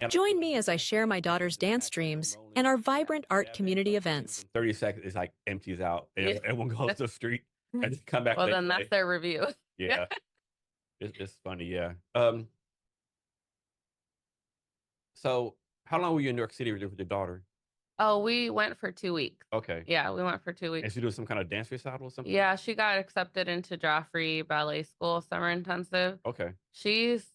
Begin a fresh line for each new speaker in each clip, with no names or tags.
And
Join me as I share my daughter's dance dreams and our vibrant art community events.
30 seconds, it's like empties out.
Yeah.
Everyone goes to the street and just come back
Well,
next
then that's
day.
their review.
Yeah, it's funny. Yeah. So how long were you in New York City with your daughter?
Oh, we went for 2 weeks.
Okay.
Yeah, we went for 2 weeks.
And she doing some kind of dance recital or something?
Yeah, she got accepted into Joffrey Ballet School Summer Intensive.
Okay.
She's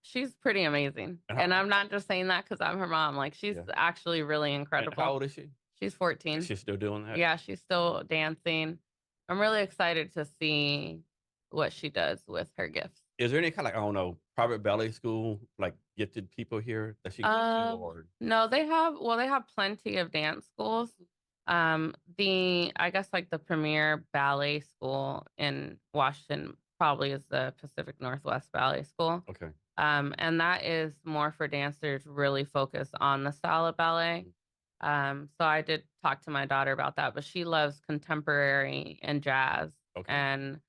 she's pretty amazing.
And
And I'm not just saying that because I'm her mom. Like she's
Yeah.
actually really
And
incredible.
how old is she?
She's 14.
She's still doing that?
Yeah, she's still dancing. I'm really excited to see what she does with her gifts.
Is there any kind of, like, I don't know, private ballet school, like gifted people here that she goes to, or?
No, they have plenty of dance schools. I guess like the premier ballet school in Washington probably is the Pacific Northwest Ballet School.
Okay.
And that is more for dancers really focused on the style of ballet. So I did talk to my daughter about that, but she loves contemporary and jazz
Okay.
and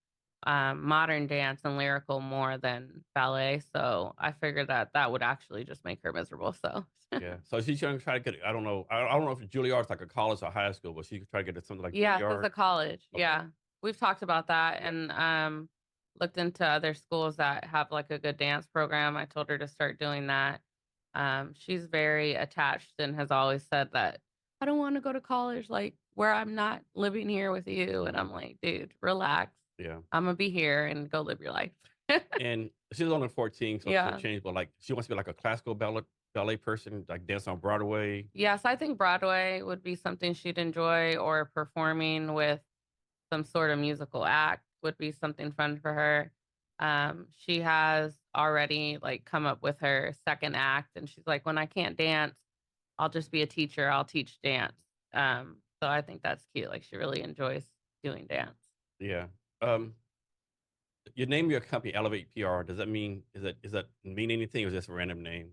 modern dance and lyrical more than ballet. So I figured that that would actually just make her miserable. So
Yeah. So she's trying to get, I don't know. I don't know if Juilliard's like a college or high school, but she could try to get to something like
yeah, it's
Juilliard.
a college.
Okay.
Yeah, we've talked about that and looked into other schools that have like a good dance program. I told her to start doing that. She's very attached and has always said that I don't want to go to college like where I'm not living here with you. And I'm like, dude, relax.
Yeah.
I'm gonna be here and go live your life.
And she's only 14, so
Yeah.
she'll change, but like she wants to be like a classical ballet person, like dance on Broadway.
Yes, I think Broadway would be something she'd enjoy, or performing with some sort of musical act would be something fun for her. She has already like come up with her second act, and she's like, when I can't dance, I'll just be a teacher. I'll teach dance. So I think that's cute. Like she really enjoys doing dance.
Yeah. Um, you name your company Elevate PR. Does that mean, is that mean anything, or is this a random name?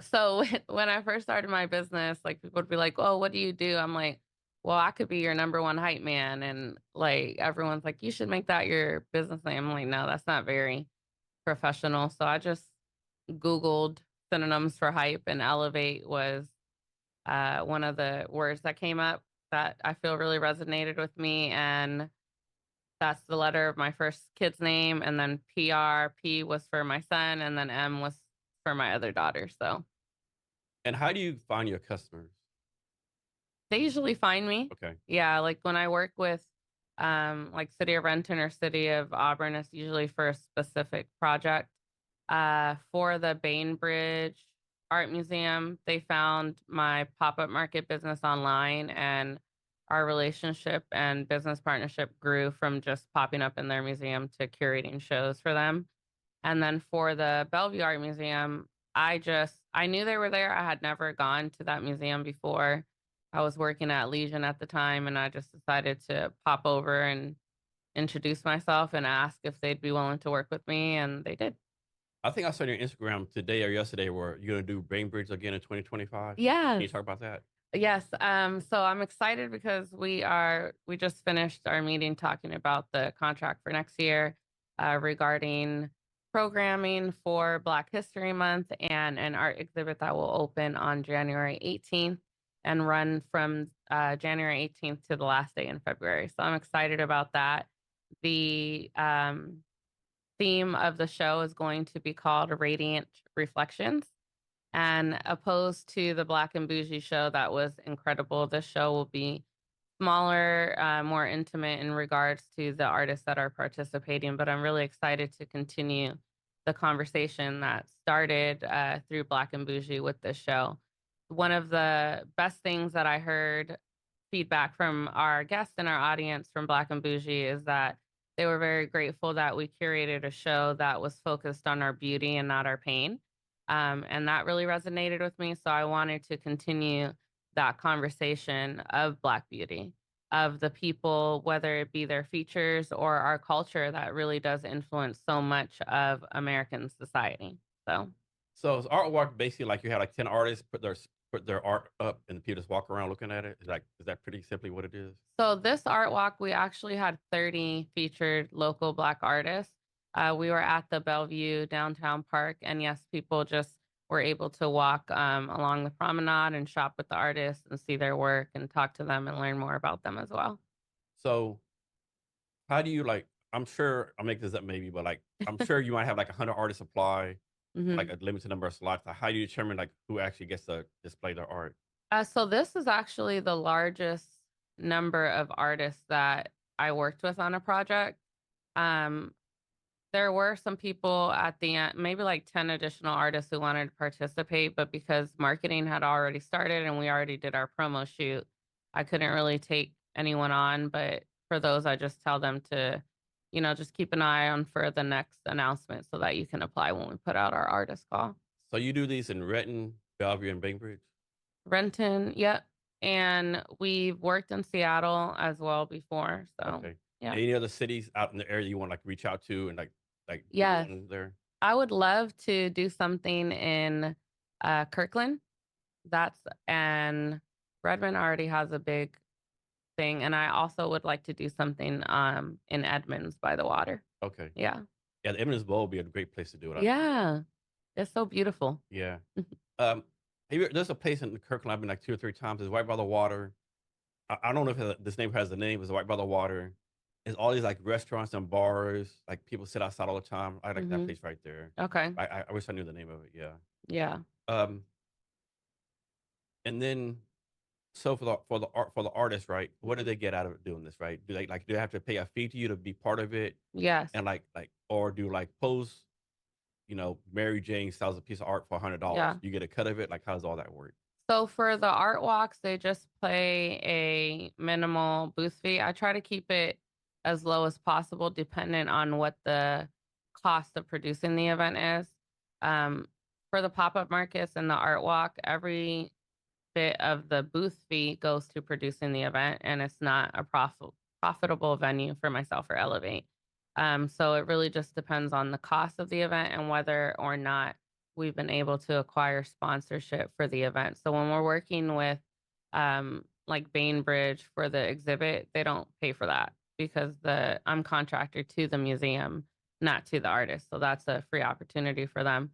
So when I first started my business, like people would be like, "Oh, what do you do?" I'm like, "Well, I could be your number one hype man," and like everyone's like, "You should make that your business name." I'm like, "No, that's not very professional." So I just Googled synonyms for hype, and elevate was one of the words that came up that I feel really resonated with me, and that's the letter of my first kid's name, and then PR. P was for my son, and then M was for my other daughter. So
And how do you find your customers?
they usually find me.
Okay.
Yeah, like when I work with like City of Renton or City of Auburn, it's usually for a specific project. For the Bainbridge Art Museum, they found my pop-up market business online, and our relationship and business partnership grew from just popping up in their museum to curating shows for them. And then for the Bellevue Art Museum, I knew they were there. I had never gone to that museum before. I was working at Legion at the time, and I just decided to pop over and introduce myself and ask if they'd be willing to work with me, and they did.
I think I saw on your Instagram today or yesterday where you're going to do Bainbridge again in 2025. Can
Yes.
you talk about that?
Yes. So I'm excited because we just finished our meeting talking about the contract for next year regarding programming for Black History Month and an art exhibit that will open on January 18th and run from January 18th to the last day in February. So I'm excited about that. The theme of the show is going to be called Radiant Reflections. And opposed to the Black and Bougie show that was incredible, this show will be smaller, more intimate in regards to the artists that are participating. But I'm really excited to continue the conversation that started through Black and Bougie with this show. One of the best things that I heard feedback from our guests and our audience from Black and Bougie is that they were very grateful that we curated a show that was focused on our beauty and not our pain. And that really resonated with me. So I wanted to continue that conversation of Black beauty, of the people, whether it be their features or our culture that really does influence so much of American society.
So is artwork basically like you had like 10 artists put their art up and people just walk around looking at it? Is that pretty simply what it is?
So this art walk, we actually had 30 featured local Black artists. We were at the Bellevue downtown park, and yes, people just we're able to walk along the promenade and shop with the artists and see their work and talk to them and learn more about them as well.
So how do you like? I'm sure I'll make this up maybe, but like I'm sure you might have like 100 artists apply, like
Hmm.
a limited number of slots. Like, how do you determine like who actually gets to display their art?
So this is actually the largest number of artists that I worked with on a project. Um, there were some people at the end, maybe like 10 additional artists who wanted to participate, but because marketing had already started and we already did our promo shoot, I couldn't really take anyone on. But for those, I just tell them to, just keep an eye on for the next announcement so that you can apply when we put out our artist call.
So you do these in Renton, Bellevue, and Bainbridge?
Renton, yep. And we've worked in Seattle as well before. So,
Okay.
yeah.
Any other cities out in the area you want like reach out to and like do
Yes.
one there?
I would love to do something in Kirkland. That's and Redmond already has a big thing. And I also would like to do something in Edmonds by the water.
Okay.
Yeah.
Yeah, the Eminence Bowl would be a great place to do it. I think.
Yeah. It's so beautiful.
Yeah. There's a place in Kirkland I've been like 2 or 3 times. It's right by the water. I don't know if this name has the name. It's right by the water. It's all these like restaurants and bars. Like people sit outside all the time. I like that
Hmm.
place right there.
Okay.
I wish I knew the name of it. Yeah.
Yeah.
Um, and then so for the artist, right? What do they get out of doing this, right? Do they have to pay a fee to you to be part of it?
Yes.
And or do like pose, Mary Jane sells a piece of art for $100.
Yeah.
You get a cut of it. Like how does all that work?
So for the art walks, they just pay a minimal booth fee. I try to keep it as low as possible, dependent on what the cost of producing the event is. For the pop-up markets and the art walk, every bit of the booth fee goes to producing the event, and it's not a profitable venue for myself or Elevate. So it really just depends on the cost of the event and whether or not we've been able to acquire sponsorship for the event. So when we're working with like Bainbridge for the exhibit, they don't pay for that because I'm contractor to the museum, not to the artist. So that's a free opportunity for them.